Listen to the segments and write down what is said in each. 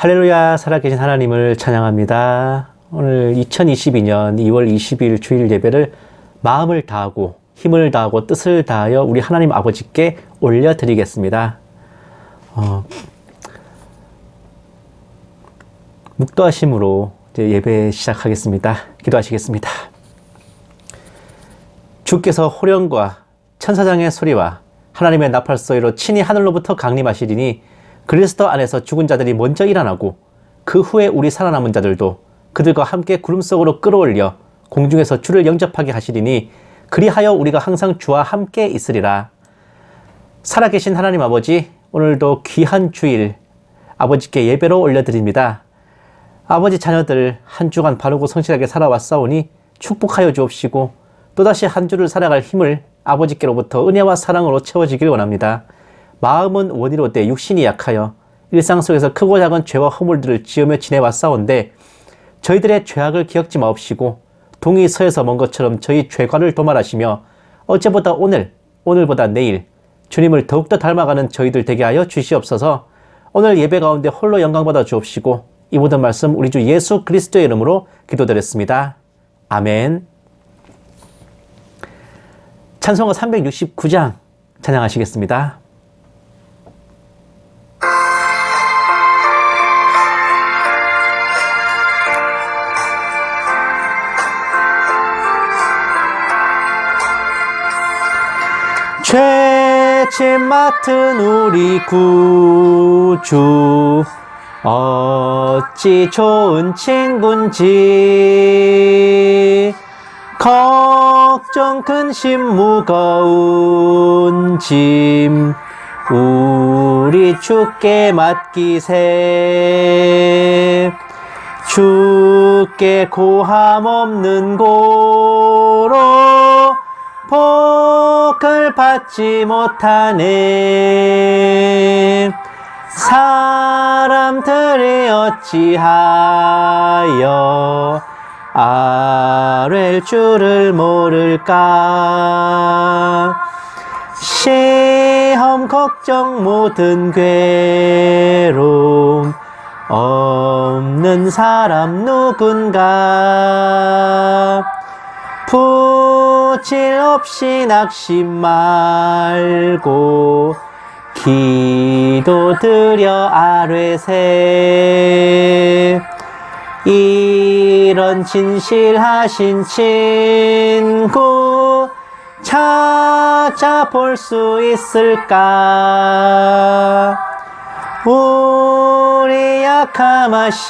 할렐루야, 살아계신 하나님을 찬양합니다. 오늘 2022년 2월 20일 주일 예배를 마음을 다하고 힘을 다하고 뜻을 다하여 우리 하나님 아버지께 올려드리겠습니다. 묵도하심으로 이제 예배 시작하겠습니다. 기도하시겠습니다. 주께서 호령과 천사장의 소리와 하나님의 나팔 소리로 친히 하늘로부터 강림하시리니 그리스도 안에서 죽은 자들이 먼저 일어나고 그 후에 우리 살아남은 자들도 그들과 함께 구름 속으로 끌어올려 공중에서 주를 영접하게 하시리니 그리하여 우리가 항상 주와 함께 있으리라. 살아계신 하나님 아버지, 오늘도 귀한 주일 아버지께 예배로 올려드립니다. 아버지 자녀들 한 주간 바르고 성실하게 살아왔사오니 축복하여 주옵시고 또다시 한 주를 살아갈 힘을 아버지께로부터 은혜와 사랑으로 채워지길 원합니다. 마음은 원이로되 육신이 약하여 일상 속에서 크고 작은 죄와 허물들을 지으며 지내왔사온데 저희들의 죄악을 기억지 마옵시고 동이 서에서 먼 것처럼 저희 죄과를 도말하시며 어제보다 오늘, 오늘보다 내일 주님을 더욱더 닮아가는 저희들 되게 하여 주시옵소서. 오늘 예배 가운데 홀로 영광받아 주옵시고 이 모든 말씀 우리 주 예수 그리스도의 이름으로 기도드렸습니다. 아멘. 찬송가 369장 찬양하시겠습니다. 죄짐 맡은 우리 구주 어찌 좋은 친군지 걱정 근심 무거운 짐 우리 주께 맡기세. 주께 고함 없는 고로 복을 받지 못하네. 사람들이 어찌하여 아랠 줄을 모를까. 시험 걱정 모든 괴로움 없는 사람 누군가. 부질 없이 낙심 말고 기도드려 아뢰세. 이런 진실하신 친구 찾아볼 수 있을까. 우리 약함하시오니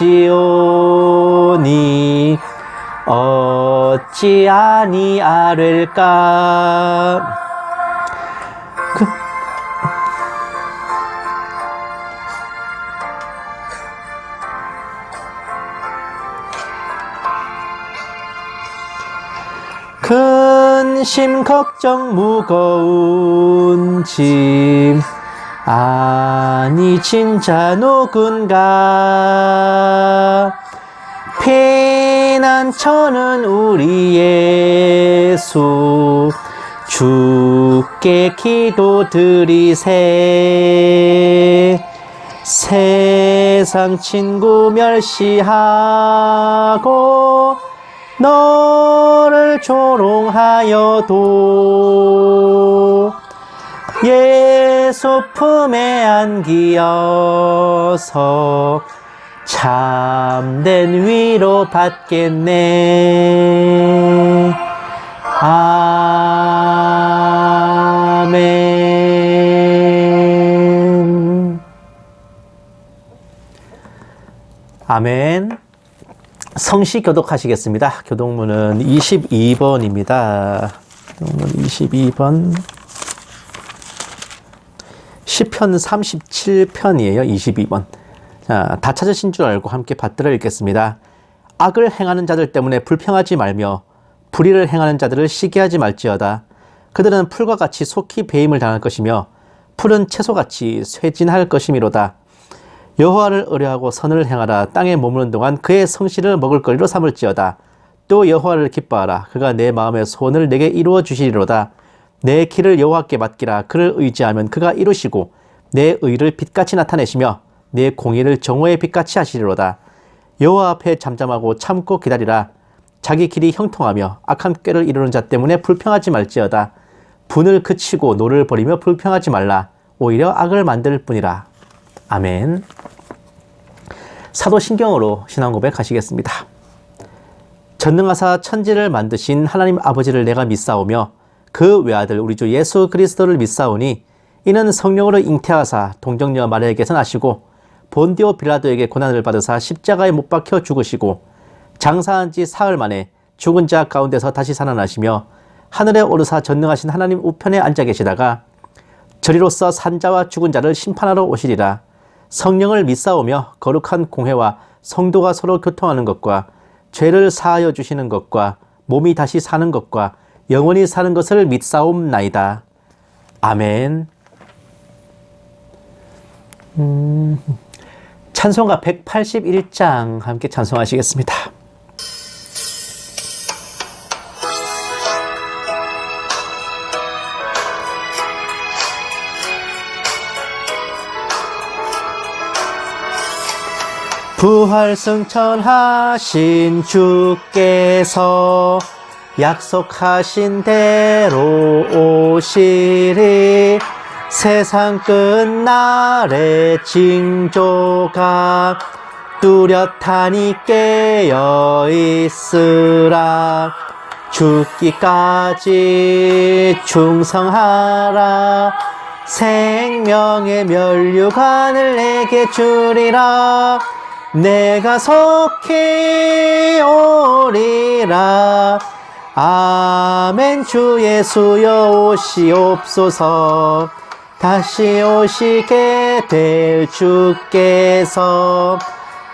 어찌 아니 아랠까. 근심 걱정 무거운 짐 아니 진짜 누군가. 피난처는 우리 예수 주께 기도드리세. 세상 친구 멸시하고 너를 조롱하여도 예수 품에 안기어서 참된 위로 받겠네. 아멘. 아멘. 성시 교독하시겠습니다. 교독문은 22번입니다. 교독문 22번. 시편 37편이에요. 22번. 자, 다 찾으신 줄 알고 함께 받들어 읽겠습니다. 악을 행하는 자들 때문에 불평하지 말며 불의를 행하는 자들을 시기하지 말지어다. 그들은 풀과 같이 속히 배임을 당할 것이며 풀은 채소같이 쇠진할 것이미로다. 여호와를 의뢰하고 선을 행하라. 땅에 머무는 동안 그의 성실을 먹을거리로 삼을지어다. 또 여호와를 기뻐하라. 그가 내 마음의 소원을 내게 이루어 주시리로다. 내 길을 여호와께 맡기라. 그를 의지하면 그가 이루시고 내 의를 빛같이 나타내시며 내 공의를 정오의 빛같이 하시리로다. 여호와 앞에 잠잠하고 참고 기다리라. 자기 길이 형통하며 악한 꾀를 이루는 자 때문에 불평하지 말지어다. 분을 그치고 노를 버리며 불평하지 말라. 오히려 악을 만들 뿐이라. 아멘. 사도신경으로 신앙 고백하시겠습니다. 전능하사 천지를 만드신 하나님 아버지를 내가 믿사오며 그 외아들 우리 주 예수 그리스도를 믿사오니 이는 성령으로 잉태하사 동정녀 마리아에게서 나시고 본디오 빌라도에게 고난을 받으사 십자가에 못 박혀 죽으시고 장사한 지 사흘 만에 죽은 자 가운데서 다시 살아나시며 하늘에 오르사 전능하신 하나님 우편에 앉아 계시다가 저리로서 산자와 죽은 자를 심판하러 오시리라. 성령을 믿사오며 거룩한 공회와 성도가 서로 교통하는 것과 죄를 사하여 주시는 것과 몸이 다시 사는 것과 영원히 사는 것을 믿사옵나이다. 아멘. 찬송가 181장 함께 찬송하시겠습니다. 부활승천하신 주께서 약속하신 대로 오시리. 세상 끝날에 징조가 뚜렷하니 깨어있으라. 죽기까지 충성하라. 생명의 면류관을 내게 주리라. 내가 속히 오리라. 아멘. 주 예수여 오시옵소서. 다시 오시게 될 주께서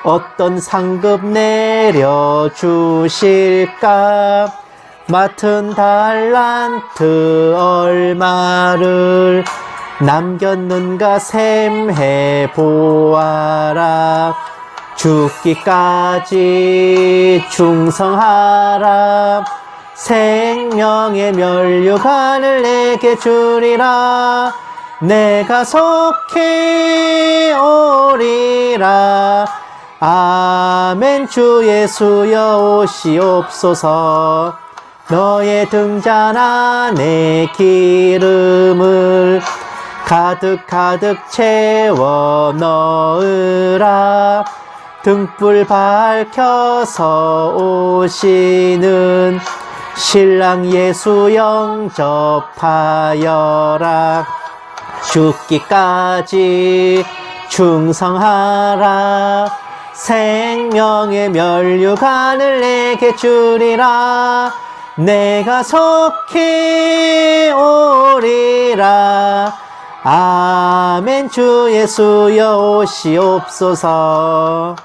어떤 상급 내려주실까. 맡은 달란트 얼마를 남겼는가 셈해 보아라. 죽기까지 충성하라. 생명의 면류관을 내게 주리라. 내가 속히 오리라. 아멘. 주 예수여 오시옵소서. 너의 등잔 안에 기름을 가득 채워 넣으라. 등불 밝혀서 오시는 신랑 예수 영접하여라. 죽기까지 충성하라. 생명의 면류관을 내게 주리라. 내가 속히 오리라. 아멘. 주 예수여 오시옵소서.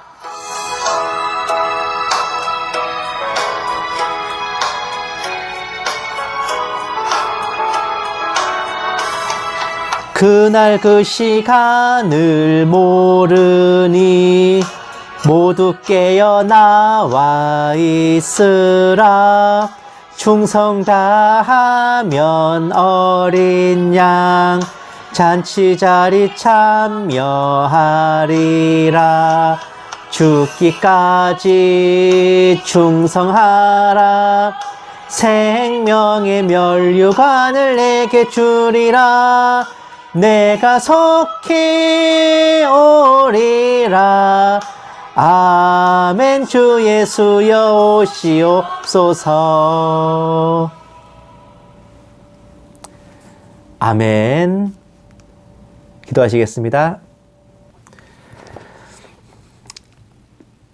그날 그 시간을 모르니 모두 깨어 나와 있으라. 충성 다하면 어린 양 잔치자리 참여하리라. 죽기까지 충성하라. 생명의 면류관을 내게 주리라. 내가 속히 오리라. 아멘. 주 예수여 오시옵소서. 아멘. 기도하시겠습니다.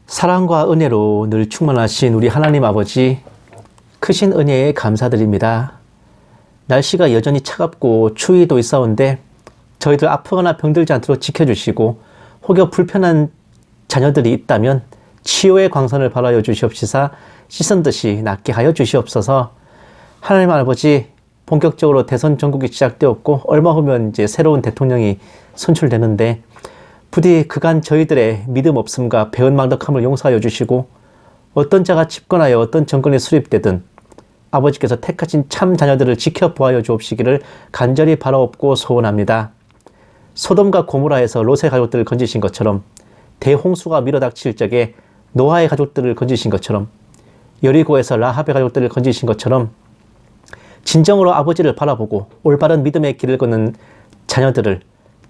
사랑과 은혜로 늘 충만하신 우리 하나님 아버지, 크신 은혜에 감사드립니다. 날씨가 여전히 차갑고 추위도 있사온데 저희들 아프거나 병들지 않도록 지켜주시고 혹여 불편한 자녀들이 있다면 치유의 광선을 발하여 주시옵시사 씻은 듯이 낫게 하여 주시옵소서. 하나님 아버지, 본격적으로 대선 전국이 시작되었고 얼마 후면 이제 새로운 대통령이 선출되는데 부디 그간 저희들의 믿음 없음과 배은망덕함을 용서하여 주시고 어떤 자가 집권하여 어떤 정권에 수립되든 아버지께서 택하신 참 자녀들을 지켜보아여 주옵시기를 간절히 바라옵고 소원합니다. 소돔과 고모라에서 롯의 가족들을 건지신 것처럼, 대홍수가 밀어닥칠 적에 노아의 가족들을 건지신 것처럼, 여리고에서 라합의 가족들을 건지신 것처럼, 진정으로 아버지를 바라보고 올바른 믿음의 길을 걷는 자녀들을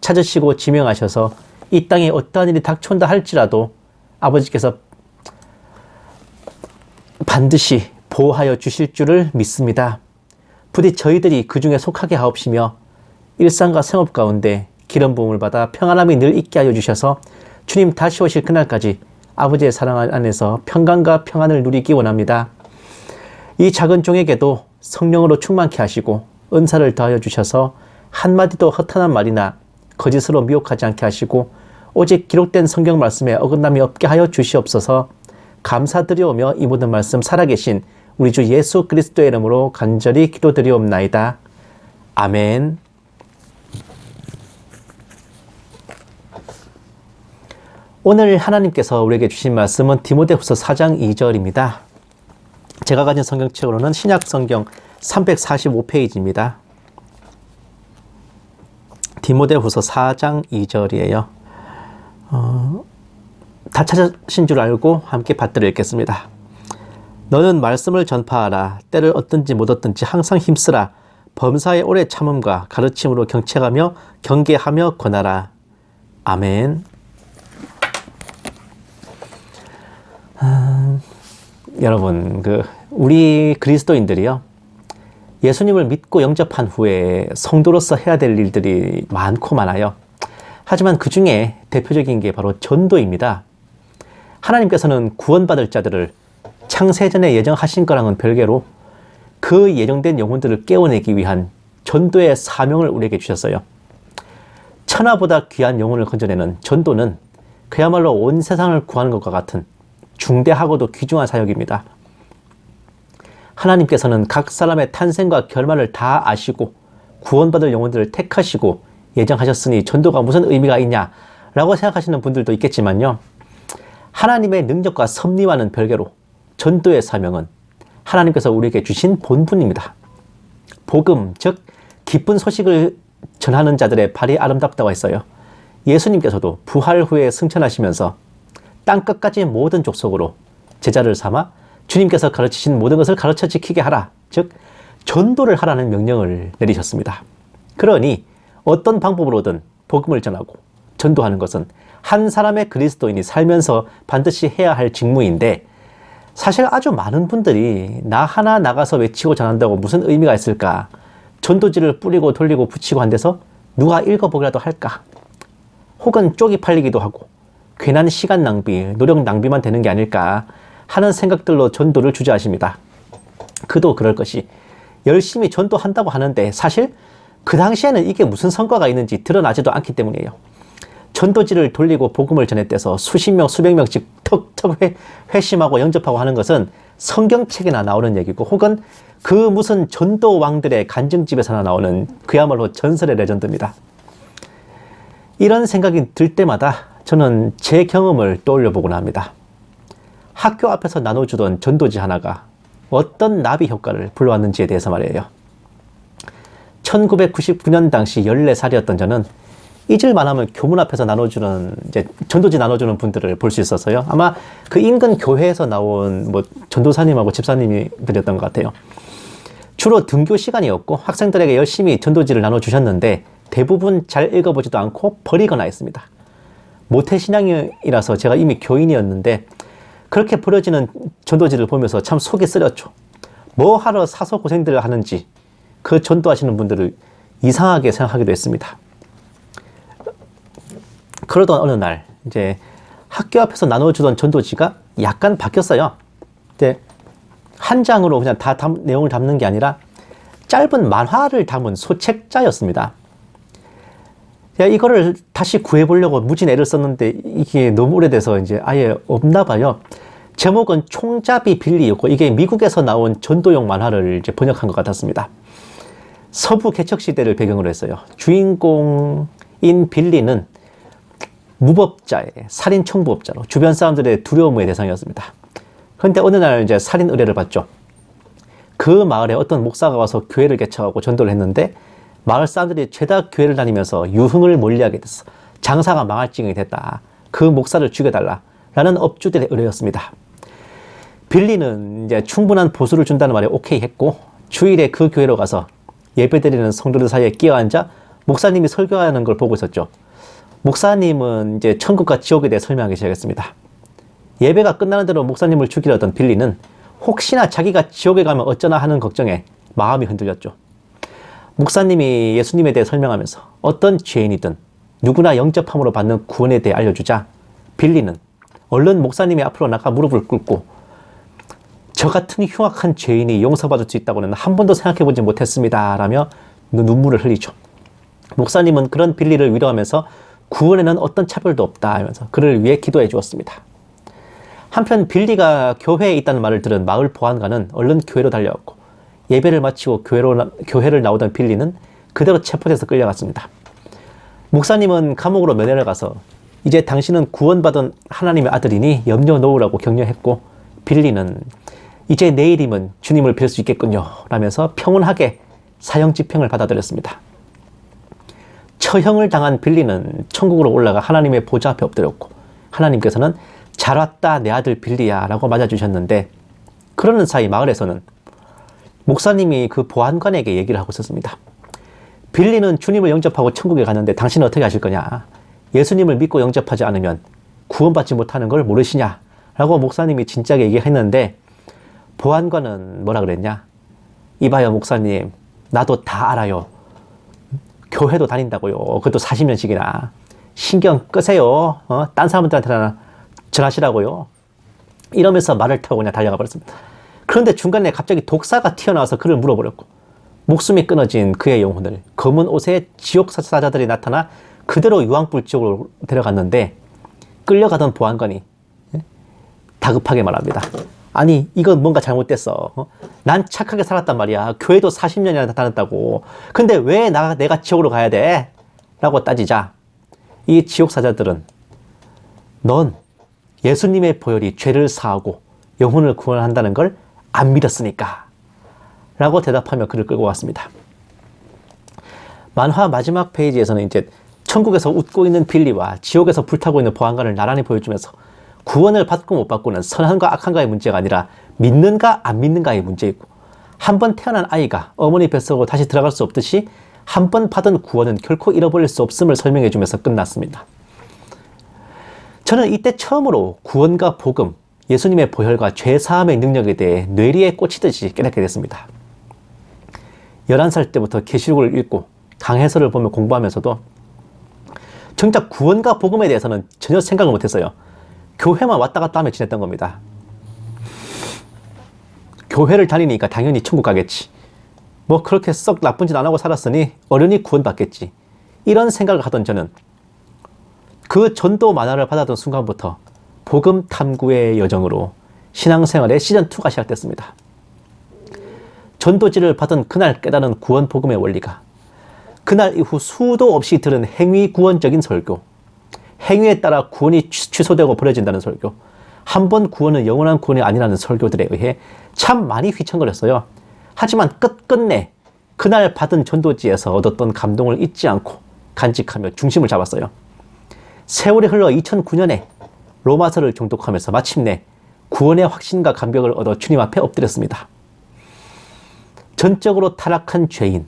찾으시고 지명하셔서 이 땅에 어떠한 일이 닥쳐온다 할지라도 아버지께서 반드시 보호하여 주실 줄을 믿습니다. 부디 저희들이 그 중에 속하게 하옵시며 일상과 생업 가운데 기름 부음을 받아 평안함이 늘 있게 하여 주셔서 주님 다시 오실 그날까지 아버지의 사랑 안에서 평강과 평안을 누리기 원합니다. 이 작은 종에게도 성령으로 충만케 하시고 은사를 더하여 주셔서 한마디도 허탄한 말이나 거짓으로 미혹하지 않게 하시고 오직 기록된 성경 말씀에 어긋남이 없게 하여 주시옵소서. 감사드리오며 이 모든 말씀 살아계신 우리 주 예수 그리스도의 이름으로 간절히 기도드리옵나이다. 아멘. 오늘 하나님께서 우리에게 주신 말씀은 디모데후서 4장 2절입니다. 제가 가진 성경책으로는 신약성경 345페이지입니다. 디모데후서 4장 2절이에요. 다 찾으신 줄 알고 함께 받들어 읽겠습니다. 너는 말씀을 전파하라. 때를 얻든지 못 얻든지 항상 힘쓰라. 범사의 오래 참음과 가르침으로 경책하며 경계하며 권하라. 아멘. 여러분, 우리 그리스도인들이요, 예수님을 믿고 영접한 후에 성도로서 해야 될 일들이 많고 많아요. 하지만 그 중에 대표적인 게 바로 전도입니다. 하나님께서는 구원받을 자들을 창세전에 예정하신 거랑은 별개로 그 예정된 영혼들을 깨워내기 위한 전도의 사명을 우리에게 주셨어요. 천하보다 귀한 영혼을 건져내는 전도는 그야말로 온 세상을 구하는 것과 같은 중대하고도 귀중한 사역입니다. 하나님께서는 각 사람의 탄생과 결말을 다 아시고 구원받을 영혼들을 택하시고 예정하셨으니 전도가 무슨 의미가 있냐라고 생각하시는 분들도 있겠지만요. 하나님의 능력과 섭리와는 별개로 전도의 사명은 하나님께서 우리에게 주신 본분입니다. 복음, 즉 기쁜 소식을 전하는 자들의 발이 아름답다고 했어요. 예수님께서도 부활 후에 승천하시면서 땅끝까지 모든 족속으로 제자를 삼아 주님께서 가르치신 모든 것을 가르쳐 지키게 하라. 즉 전도를 하라는 명령을 내리셨습니다. 그러니 어떤 방법으로든 복음을 전하고 전도하는 것은 한 사람의 그리스도인이 살면서 반드시 해야 할 직무인데, 사실 아주 많은 분들이 나 하나 나가서 외치고 전한다고 무슨 의미가 있을까? 전도지를 뿌리고 돌리고 붙이고 한 데서 누가 읽어보기라도 할까? 혹은 쪽이 팔리기도 하고 괜한 시간 낭비, 노력 낭비만 되는 게 아닐까 하는 생각들로 전도를 주저하십니다. 그도 그럴 것이 열심히 전도한다고 하는데 사실 그 당시에는 이게 무슨 성과가 있는지 드러나지도 않기 때문이에요. 전도지를 돌리고 복음을 전했대서 수십 명, 수백 명씩 턱턱 회심하고 영접하고 하는 것은 성경책에나 나오는 얘기고, 혹은 그 무슨 전도 왕들의 간증집에서나 나오는 그야말로 전설의 레전드입니다. 이런 생각이 들 때마다 저는 제 경험을 떠올려 보곤 합니다. 학교 앞에서 나눠주던 전도지 하나가 어떤 나비 효과를 불러왔는지에 대해서 말이에요. 1999년 당시 14살이었던 저는 잊을만 하면 교문 앞에서 나눠주는, 이제 전도지 나눠주는 분들을 볼 수 있었어요. 아마 그 인근 교회에서 나온 전도사님하고 집사님들이었던 것 같아요. 주로 등교 시간이었고 학생들에게 열심히 전도지를 나눠주셨는데 대부분 잘 읽어보지도 않고 버리거나 했습니다. 모태신앙이라서 제가 이미 교인이었는데 그렇게 버려지는 전도지를 보면서 참 속이 쓰렸죠. 뭐 하러 사서 고생들을 하는지 그 전도하시는 분들을 이상하게 생각하기도 했습니다. 그러던 어느 날 이제 학교 앞에서 나눠주던 전도지가 약간 바뀌었어요. 근데 한 장으로 그냥 다 내용을 담는 게 아니라 짧은 만화를 담은 소책자였습니다. 제가 이거를 다시 구해보려고 무진 애를 썼는데 이게 너무 오래돼서 이제 아예 없나 봐요. 제목은 총잡이 빌리였고 이게 미국에서 나온 전도용 만화를 이제 번역한 것 같았습니다. 서부 개척시대를 배경으로 했어요. 주인공인 빌리는 무법자의 살인 청부업자로 주변 사람들의 두려움의 대상이었습니다. 그런데 어느 날 이제 살인 의뢰를 받죠. 그 마을에 어떤 목사가 와서 교회를 개척하고 전도를 했는데 마을 사람들이 죄다 교회를 다니면서 유흥을 몰리하게 됐어. 장사가 망할 지경이 됐다. 그 목사를 죽여달라. 라는 업주들의 의뢰였습니다. 빌리는 이제 충분한 보수를 준다는 말에 오케이 했고, 주일에 그 교회로 가서 예배드리는 성도들 사이에 끼어앉아 목사님이 설교하는 걸 보고 있었죠. 목사님은 이제 천국과 지옥에 대해 설명하기 시작했습니다. 예배가 끝나는 대로 목사님을 죽이려던 빌리는 혹시나 자기가 지옥에 가면 어쩌나 하는 걱정에 마음이 흔들렸죠. 목사님이 예수님에 대해 설명하면서 어떤 죄인이든 누구나 영접함으로 받는 구원에 대해 알려주자 빌리는 얼른 목사님의 앞으로 나가 무릎을 꿇고 저 같은 흉악한 죄인이 용서받을 수 있다고는 한 번도 생각해보지 못했습니다. 라며 눈물을 흘리죠. 목사님은 그런 빌리를 위로하면서 구원에는 어떤 차별도 없다 하면서 그를 위해 기도해 주었습니다. 한편 빌리가 교회에 있다는 말을 들은 마을 보안관은 얼른 교회로 달려왔고 예배를 마치고 교회를 나오던 빌리는 그대로 체포돼서 끌려갔습니다. 목사님은 감옥으로 면회를 가서 이제 당신은 구원받은 하나님의 아들이니 염려 놓으라고 격려했고 빌리는 이제 내일이면 주님을 뵐 수 있겠군요 라면서 평온하게 사형 집행을 받아들였습니다. 처형을 당한 빌리는 천국으로 올라가 하나님의 보좌 앞에 엎드렸고 하나님께서는 잘 왔다 내 아들 빌리야 라고 맞아주셨는데 그러는 사이 마을에서는 목사님이 그 보안관에게 얘기를 하고 있었습니다. 빌리는 주님을 영접하고 천국에 갔는데 당신은 어떻게 하실 거냐? 예수님을 믿고 영접하지 않으면 구원받지 못하는 걸 모르시냐? 라고 목사님이 진작에 얘기했는데 보안관은 뭐라 그랬냐? 이봐요 목사님, 나도 다 알아요. 교회도 다닌다고요. 그것도 40년씩이나. 신경 끄세요. 딴 사람들한테나 전하시라고요. 이러면서 말을 타고 그냥 달려가 버렸습니다. 그런데 중간에 갑자기 독사가 튀어나와서 그를 물어버렸고 목숨이 끊어진 그의 영혼을 검은 옷에 지옥사자들이 나타나 그대로 유황불 지옥으로 데려갔는데 끌려가던 보안관이 다급하게 말합니다. 아니 이건 뭔가 잘못됐어. 난 착하게 살았단 말이야. 교회도 40년이나 다녔다고. 근데 왜 내가 지옥으로 가야 돼? 라고 따지자 이 지옥사자들은 넌 예수님의 보혈이 죄를 사하고 영혼을 구원한다는 걸 안 믿었으니까 라고 대답하며 그를 끌고 갔습니다. 만화 마지막 페이지에서는 이제 천국에서 웃고 있는 빌리와 지옥에서 불타고 있는 보안관을 나란히 보여주면서 구원을 받고 못 받고는 선한과 악한가의 문제가 아니라 믿는가 안 믿는가의 문제이고 한 번 태어난 아이가 어머니 뱃속으로 다시 들어갈 수 없듯이 한 번 받은 구원은 결코 잃어버릴 수 없음을 설명해 주면서 끝났습니다. 저는 이때 처음으로 구원과 복음, 예수님의 보혈과 죄사함의 능력에 대해 뇌리에 꽂히듯이 깨닫게 됐습니다. 11살 때부터 계시록을 읽고 강해설을 보며 공부하면서도 정작 구원과 복음에 대해서는 전혀 생각을 못했어요. 교회만 왔다 갔다 하며 지냈던 겁니다. 교회를 다니니까 당연히 천국 가겠지. 뭐 그렇게 썩 나쁜 짓 안 하고 살았으니 어련히 구원받겠지. 이런 생각을 하던 저는 그 전도 만화를 받았던 순간부터 복음 탐구의 여정으로 신앙생활의 시즌2가 시작됐습니다. 전도지를 받은 그날 깨달은 구원 복음의 원리가 그날 이후 수도 없이 들은 행위 구원적인 설교, 행위에 따라 구원이 취소되고 버려진다는 설교, 한 번 구원은 영원한 구원이 아니라는 설교들에 의해 참 많이 휘청거렸어요. 하지만 끝끝내 그날 받은 전도지에서 얻었던 감동을 잊지 않고 간직하며 중심을 잡았어요. 세월이 흘러 2009년에 로마서를 정독하면서 마침내 구원의 확신과 감격을 얻어 주님 앞에 엎드렸습니다. 전적으로 타락한 죄인,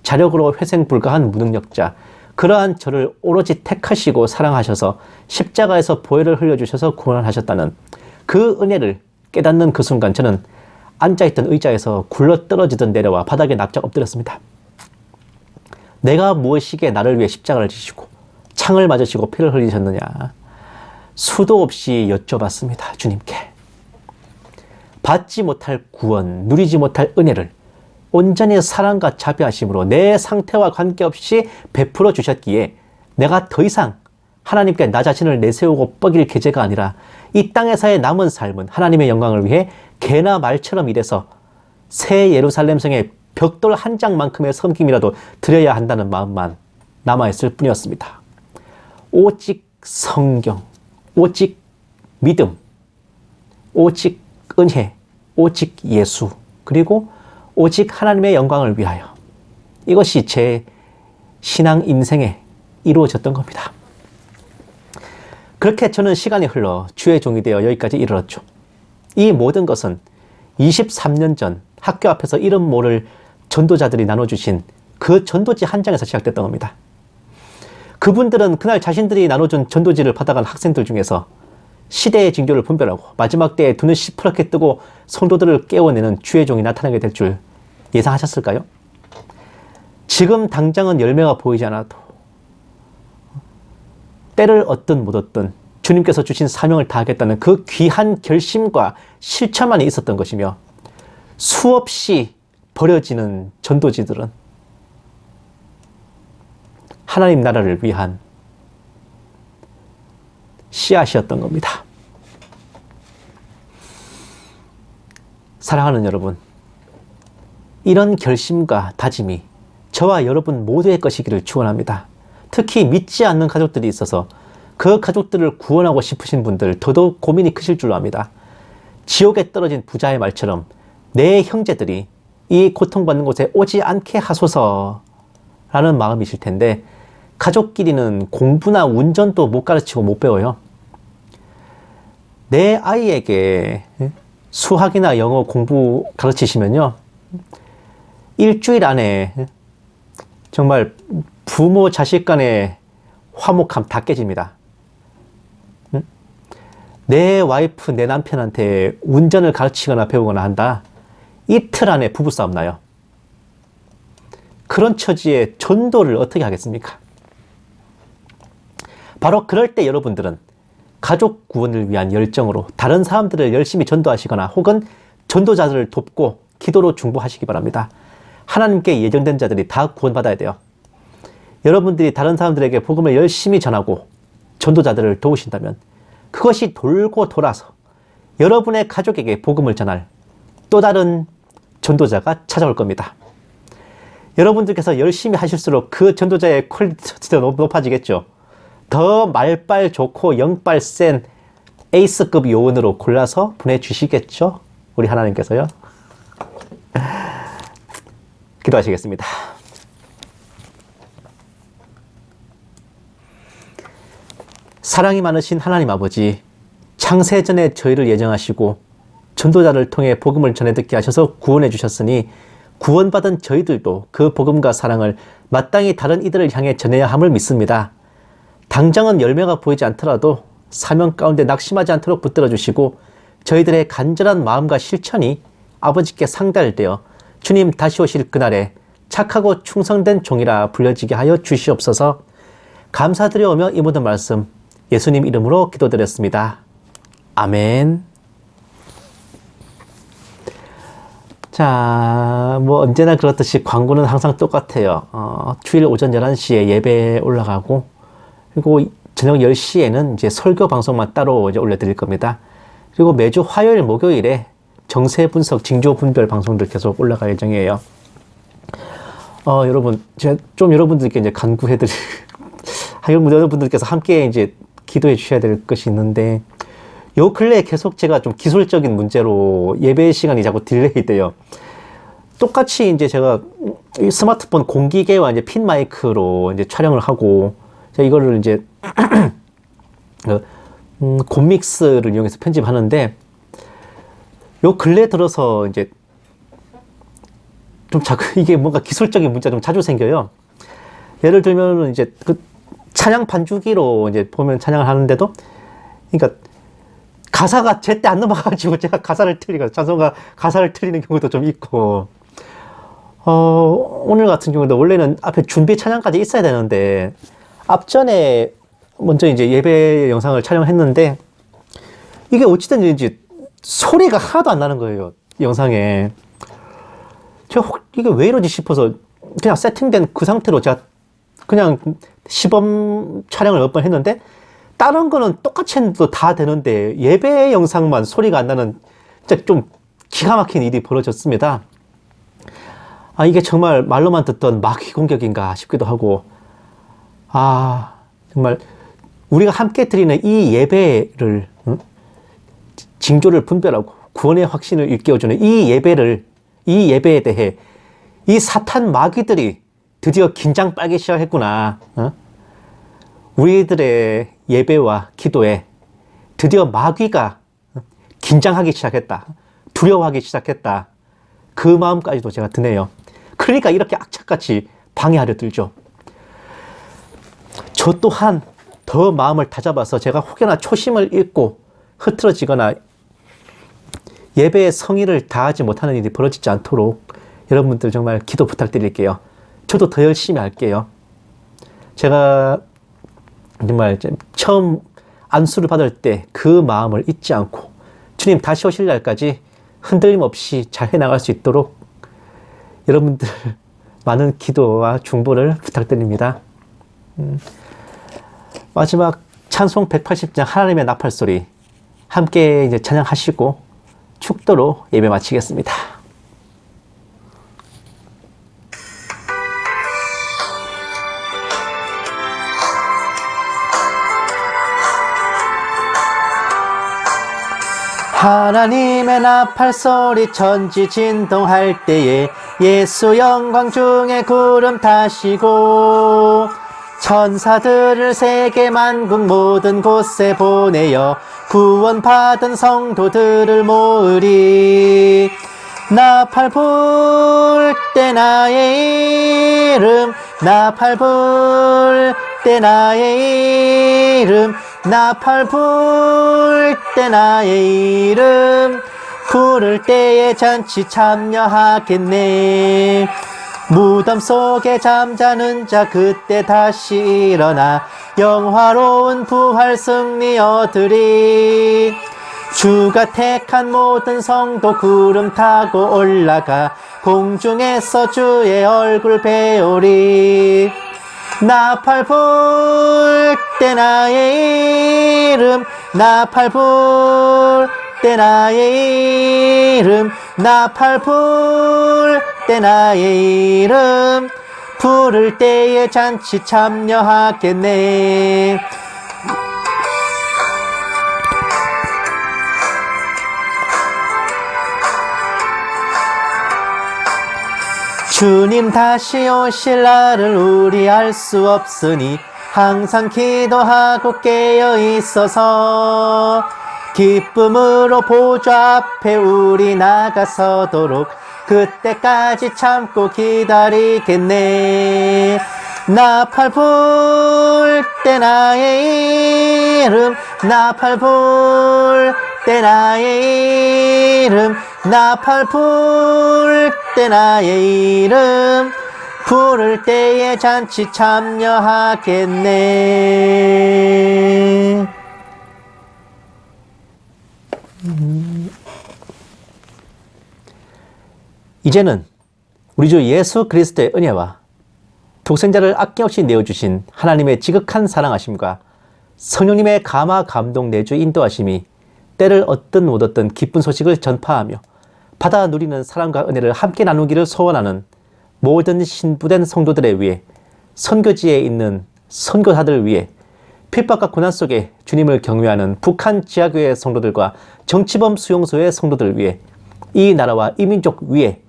자력으로 회생 불가한 무능력자, 그러한 저를 오로지 택하시고 사랑하셔서 십자가에서 보혈을 흘려주셔서 구원하셨다는 그 은혜를 깨닫는 그 순간 저는 앉아있던 의자에서 굴러떨어지듯 내려와 바닥에 납작 엎드렸습니다. 내가 무엇이기에 나를 위해 십자가를 지시고 창을 맞으시고 피를 흘리셨느냐 수도 없이 여쭤봤습니다. 주님께. 받지 못할 구원, 누리지 못할 은혜를 온전히 사랑과 자비하심으로 내 상태와 관계없이 베풀어 주셨기에 내가 더 이상 하나님께 나 자신을 내세우고 뻐길 계제가 아니라 이 땅에서의 남은 삶은 하나님의 영광을 위해 개나 말처럼 일해서 새 예루살렘 성의 벽돌 한 장만큼의 섬김이라도 드려야 한다는 마음만 남아있을 뿐이었습니다. 오직 성경, 오직 믿음, 오직 은혜, 오직 예수, 그리고 오직 하나님의 영광을 위하여 이것이 제 신앙 인생에 이루어졌던 겁니다. 그렇게 저는 시간이 흘러 주의 종이 되어 여기까지 이르렀죠. 이 모든 것은 23년 전 학교 앞에서 이름 모를 전도자들이 나눠주신 그 전도지 한 장에서 시작됐던 겁니다. 그분들은 그날 자신들이 나눠준 전도지를 받아간 학생들 중에서 시대의 징조를 분별하고 마지막 때에 두 눈 시퍼렇게 뜨고 성도들을 깨워내는 주의 종이 나타나게 될 줄 예상하셨을까요? 지금 당장은 열매가 보이지 않아도 때를 얻든 못 얻든 주님께서 주신 사명을 다하겠다는 그 귀한 결심과 실천만이 있었던 것이며, 수없이 버려지는 전도지들은 하나님 나라를 위한 씨앗이었던 겁니다. 사랑하는 여러분, 이런 결심과 다짐이 저와 여러분 모두의 것이기를 축원합니다. 특히 믿지 않는 가족들이 있어서 그 가족들을 구원하고 싶으신 분들 더더욱 고민이 크실 줄로 압니다. 지옥에 떨어진 부자의 말처럼 내 형제들이 이 고통받는 곳에 오지 않게 하소서 라는 마음이실 텐데, 가족끼리는 공부나 운전도 못 가르치고 못 배워요. 내 아이에게 수학이나 영어 공부 가르치시면요, 일주일 안에 정말 부모 자식 간의 화목함 다 깨집니다. 내 와이프, 내 남편한테 운전을 가르치거나 배우거나 한다, 이틀 안에 부부싸움 나요. 그런 처지에 전도를 어떻게 하겠습니까? 바로 그럴 때 여러분들은 가족 구원을 위한 열정으로 다른 사람들을 열심히 전도하시거나 혹은 전도자들을 돕고 기도로 중보하시기 바랍니다. 하나님께 예정된 자들이 다 구원받아야 돼요. 여러분들이 다른 사람들에게 복음을 열심히 전하고 전도자들을 도우신다면 그것이 돌고 돌아서 여러분의 가족에게 복음을 전할 또 다른 전도자가 찾아올 겁니다. 여러분들께서 열심히 하실수록 그 전도자의 퀄리티가 높아지겠죠. 더 말빨 좋고 영빨 센 에이스급 요원으로 골라서 보내주시겠죠? 우리 하나님께서요. 기도하시겠습니다. 사랑이 많으신 하나님 아버지, 창세전에 저희를 예정하시고 전도자를 통해 복음을 전해 듣게 하셔서 구원해 주셨으니 구원받은 저희들도 그 복음과 사랑을 마땅히 다른 이들을 향해 전해야 함을 믿습니다. 당장은 열매가 보이지 않더라도 사명 가운데 낙심하지 않도록 붙들어 주시고 저희들의 간절한 마음과 실천이 아버지께 상달되어 주님 다시 오실 그날에 착하고 충성된 종이라 불려지게 하여 주시옵소서. 감사드려오며 이 모든 말씀 예수님 이름으로 기도드렸습니다. 아멘. 자, 언제나 그렇듯이 광고는 항상 똑같아요. 주일 오전 11시에 예배 올라가고, 그리고 저녁 10시에는 이제 설교 방송만 따로 이제 올려드릴 겁니다. 그리고 매주 화요일, 목요일에 정세 분석, 징조 분별 방송들 계속 올라갈 예정이에요. 여러분, 제가 좀 여러분들께 이제 간구해드릴, 여러분들께서 함께 이제 기도해 주셔야 될 것이 있는데, 요 근래에 계속 제가 좀 기술적인 문제로 예배 시간이 자꾸 딜레이 돼요. 똑같이 이제 제가 스마트폰 공기계와 이제 핀 마이크로 이제 촬영을 하고, 제가 이거를 이제 곰믹스를 이용해서 편집하는데, 요 근래 들어서 이제 좀 자꾸 이게 뭔가 기술적인 문제가 좀 자주 생겨요. 예를 들면 이제 그 찬양 반주기로 이제 보면 찬양을 하는데도, 그러니까 가사가 제때 안 넘어가가지고 제가 가사를 틀리고 찬송가 가사를 틀리는 경우도 좀 있고, 오늘 같은 경우도 원래는 앞에 준비 찬양까지 있어야 되는데 앞전에 먼저 이제 예배 영상을 촬영했는데 이게 어찌됐는지 소리가 하나도 안 나는 거예요, 영상에. 제가 이게 왜 이러지 싶어서 그냥 세팅된 그 상태로 제가 그냥 시범 촬영을 몇 번 했는데, 다른 거는 똑같이 해도 다 되는데 예배 영상만 소리가 안 나는 진짜 좀 기가 막힌 일이 벌어졌습니다. 이게 정말 말로만 듣던 마귀 공격인가 싶기도 하고, 정말 우리가 함께 드리는 이 예배를, 징조를 분별하고 구원의 확신을 일깨워주는 이 예배에 대해 이 사탄 마귀들이 드디어 긴장 빨기 시작했구나. 우리들의 예배와 기도에 드디어 마귀가 긴장하기 시작했다. 두려워하기 시작했다. 그 마음까지도 제가 드네요. 그러니까 이렇게 악착같이 방해하려 들죠. 저 또한 더 마음을 다잡아서 제가 혹여나 초심을 잃고 흐트러지거나 예배의 성의를 다하지 못하는 일이 벌어지지 않도록 여러분들 정말 기도 부탁드릴게요. 저도 더 열심히 할게요. 제가 정말 처음 안수를 받을 때 그 마음을 잊지 않고 주님 다시 오실 날까지 흔들림 없이 잘 해나갈 수 있도록 여러분들 많은 기도와 중보를 부탁드립니다. 마지막 찬송 180장 하나님의 나팔소리 함께 이제 찬양하시고 축도로 예배 마치겠습니다. 하나님의 나팔소리 천지 진동할 때에 예수 영광 중에 구름 타시고 천사들을 세계 만국 모든 곳에 보내어 구원받은 성도들을 모으리. 나팔 불 때 나의 이름 나팔 불 때 나의 이름 나팔 불 때 나의 이름 부를 때에 잔치 참여하겠네. 무덤 속에 잠자는 자 그때 다시 일어나 영화로운 부활 승리 얻으리. 주가 택한 모든 성도 구름 타고 올라가 공중에서 주의 얼굴 배우리. 나팔 불 때 나의 이름 나팔 불 때 나의 이름 나팔 불 때 나의 이름 부를 때에 잔치 참여하겠네. 주님 다시 오실 날을 우리 알 수 없으니 항상 기도하고 깨어 있어서 기쁨으로 보좌 앞에 우리 나가서도록 그때까지 참고 기다리겠네. 나팔 불 때 나의 이름 나팔 불 때 나의 이름 나팔 불 때 나의 이름 부를 때에 잔치 참여하겠네. 이제는 우리 주 예수 그리스도의 은혜와 독생자를 아낌없이 내어주신 하나님의 지극한 사랑하심과 성령님의 감화 감동 내주 인도하심이 때를 얻든 못 얻든 기쁜 소식을 전파하며 받아 누리는 사랑과 은혜를 함께 나누기를 소원하는 모든 신부된 성도들에 위해 선교지에 있는 선교사들을 위해 핍박과 고난 속에 주님을 경외하는 북한 지하교회 성도들과 정치범 수용소의 성도들을 위해 이 나라와 이 민족 위에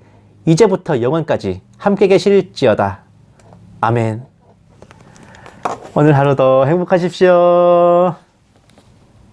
이제부터 영원까지 함께 계실지어다. 아멘. 오늘 하루도 행복하십시오.